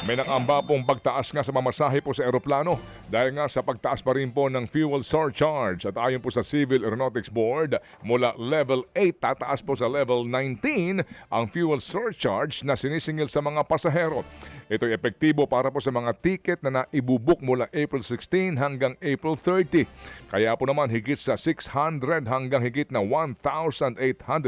May nakamba pong pagtaas nga sa mamasahe po sa eroplano dahil nga sa pagtaas pa rin po ng fuel surcharge. At ayon po sa Civil Aeronautics Board, mula level 8 tataas po sa level 19 ang fuel surcharge na sinisingil sa mga pasahero. Ito'y epektibo para po sa mga ticket na naibubuk mula April 16 hanggang April 30. Kaya po naman higit sa 600 hanggang higit na 1,800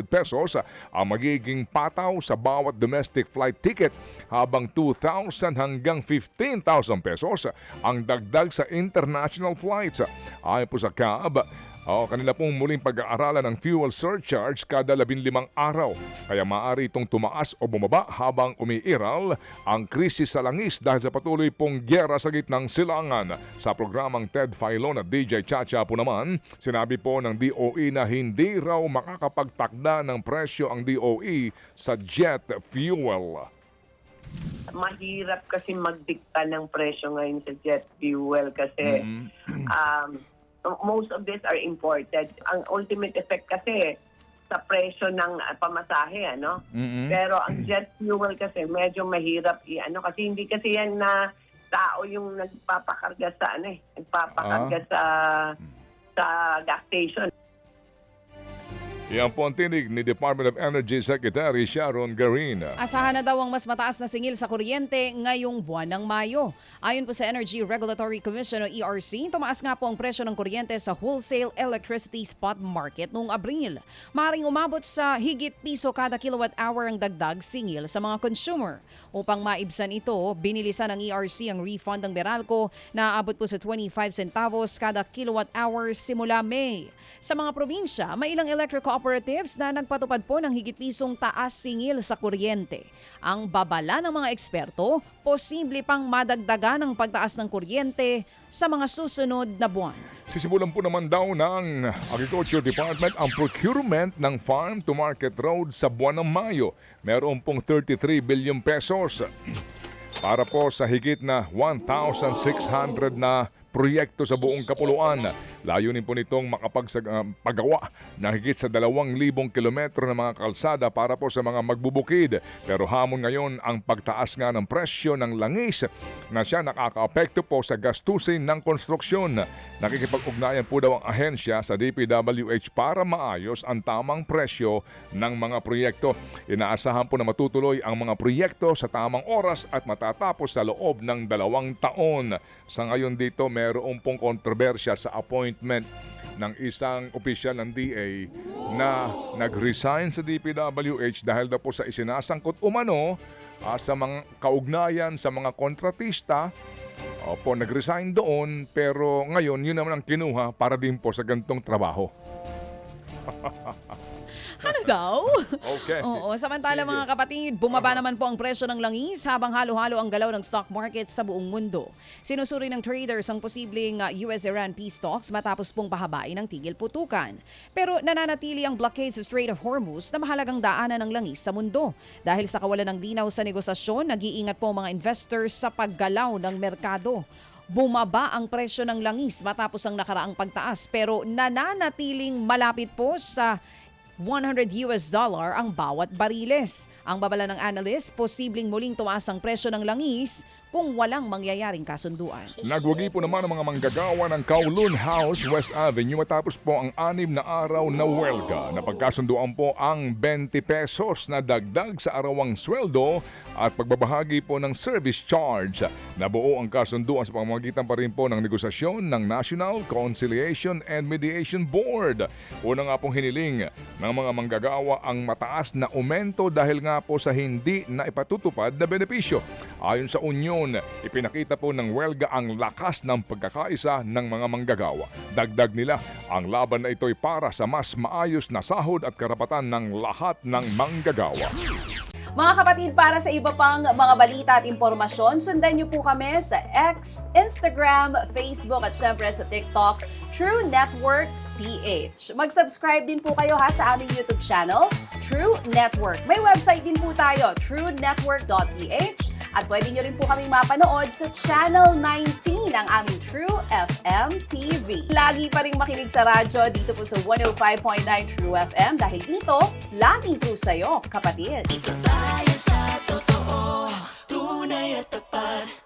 pesos ang magiging pataw sa bawat domestic flight ticket, habang 2,000 hanggang 15,000 pesos ang dagdag sa international flights. Ayon po sa CAB, kanila pong muling pag-aaralan ng fuel surcharge kada 15 araw. Kaya maaari itong tumaas o bumaba habang umiiral ang krisis sa langis dahil sa patuloy pong gyera sa gitnang silangan. Sa programang Ted Filon at DJ Chacha po naman, sinabi po ng DOE na hindi raw makakapagtakda ng presyo ang DOE sa jet fuel. Mahirap kasi magdikta ng presyo ngayon sa jet fuel kasi most of these are imported. Ang ultimate effect kasi sa presyo ng pamasahe, ano? Pero ang jet fuel kasi medyo mahirap kasi hindi kasi yan na tao yung nagpapakarga sa nagpapakarga sa gas station. Yan po ang tinig ni Department of Energy Secretary Sharon Garin. Asahan na daw ang mas mataas na singil sa kuryente ngayong buwan ng Mayo. Ayon po sa Energy Regulatory Commission o ERC, tumaas nga po ang presyo ng kuryente sa wholesale electricity spot market noong Abril. Maaaring umabot sa higit piso kada kilowatt-hour ang dagdag singil sa mga consumer. Upang maibsan ito, binilisan ng ERC ang refund ng Meralco na aabot po sa 25 centavos kada kilowatt-hour simula May. Sa mga probinsya, may ilang electric cooperatives na nagpatupad po ng higit pisong taas singil sa kuryente. Ang babala ng mga eksperto, posible pang madagdagan ang pagtaas ng kuryente sa mga susunod na buwan. Sisimulan po naman daw ng Agriculture Department ang procurement ng Farm to Market Road sa buwan ng Mayo. Meron pong 33 billion pesos para po sa higit na 1,600 na proyekto sa buong kapuluan. Layunin po nitong makapagpagawa ng higit sa 2,000 kilometro ng mga kalsada para po sa mga magbubukid. Pero hamon ngayon ang pagtaas nga ng presyo ng langis na siya nakakaapekto po sa gastusin ng konstruksyon. Nakikipag-ugnayan po daw ang ahensya sa DPWH para maayos ang tamang presyo ng mga proyekto. Inaasahan po na matutuloy ang mga proyekto sa tamang oras at matatapos sa loob ng 2 taon. Sa ngayon dito, mayroon pong kontrobersya sa appointment ng isang opisyal ng DA na nag-resign sa DPWH dahil daw po sa isinasangkot umano sa mga kaugnayan sa mga kontratista. Opo, nag-resign doon pero ngayon yun naman ang kinuha para din po sa ganitong trabaho. Ano daw? Okay. Oo, samantala mga kapatid, bumaba naman po ang presyo ng langis habang halo-halo ang galaw ng stock market sa buong mundo. Sinusuri ng traders ang posibleng US-Iran peace talks matapos pong pahabain ng tigil putukan. Pero nananatili ang blockade sa Strait of Hormuz na mahalagang daanan ng langis sa mundo. Dahil sa kawalan ng linaw sa negosasyon, nag-iingat po ang mga investors sa paggalaw ng merkado. Bumaba ang presyo ng langis matapos ang nakaraang pagtaas pero nananatiling malapit po sa $100 ang bawat bariles. Ang babala ng analyst, posibleng muling tumaas ang presyo ng langis kung walang mangyayaring kasunduan. Nagwagi po naman ang mga manggagawa ng Kowloon House, West Avenue matapos po ang 6 na araw na welga. Napagkasunduan po ang 20 pesos na dagdag sa arawang sweldo at pagbabahagi po ng service charge. Nabuo ang kasunduan sa pamamagitan pa rin po ng negosasyon ng National Conciliation and Mediation Board. Una nga pong hiniling ng mga manggagawa ang mataas na aumento dahil nga po sa hindi na ipatutupad na benepisyo. Ayon sa Union, ipinakita po ng welga ang lakas ng pagkakaisa ng mga manggagawa. Dagdag nila, ang laban na ito'y para sa mas maayos na sahod at karapatan ng lahat ng manggagawa. Mga kapatid, para sa iba pang mga balita at impormasyon, sundan niyo po kami sa X, Instagram, Facebook at syempre sa TikTok, True Network PH. Mag-subscribe din po kayo sa aming YouTube channel, True Network. May website din po tayo, truenetwork.ph. At pwede nyo rin po kaming mapanood sa Channel 19 ng aming True FM TV. Lagi pa rin makinig sa radyo dito po sa 105.9 True FM dahil dito, laging true sa'yo, kapatid. Ito tayo sa totoo, tunay at Tatapad.